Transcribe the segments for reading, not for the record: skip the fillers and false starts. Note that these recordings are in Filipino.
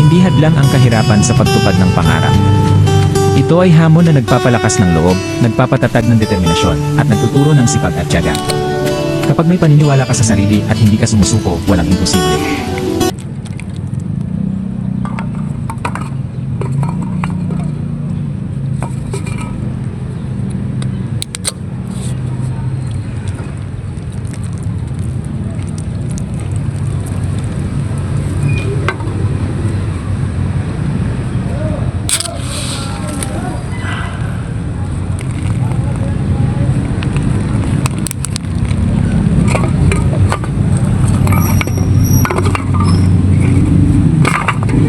Hindi hadlang ang kahirapan sa pagtupad ng pangarap. Ito ay hamon na nagpapalakas ng loob, nagpapatatag ng determinasyon, at nagtuturo ng sipag at tiyaga. Kapag may paniniwala ka sa sarili at hindi ka sumusuko, walang imposible.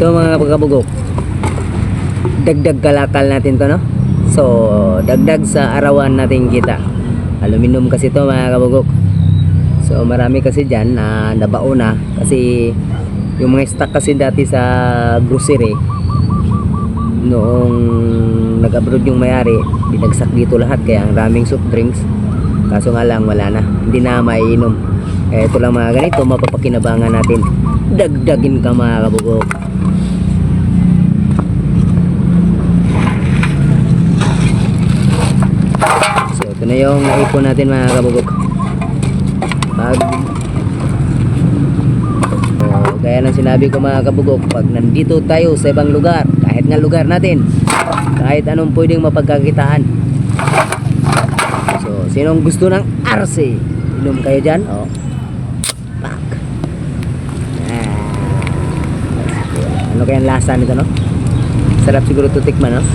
Ito mga pagkabugok, dagdag kalakal natin to, no? So dagdag sa arawan natin kita. Aluminum kasi to mga kabugok. So marami kasi dyan na nabao na. Kasi yung mga stock kasi dati sa grocery, noong nag-abroad yung mayari, binagsak dito lahat. Kaya ang raming soft drinks. Kaso nga lang wala na, hindi na maiinom. Kaya ito lang mga ganito, mapapakinabangan natin. Dagdagin ka mga kabugok. Ito na yung naipon natin mga kabugok. Gaya ng sinabi ko mga kabugok, pag nandito tayo sa ibang lugar, kahit nga lugar natin, kahit anong pwedeng mapagkakitaan. So sinong gusto ng RC, inom kayo dyan. Pak. Ano kayang lasa nito, no? Sarap siguro to tikman, no?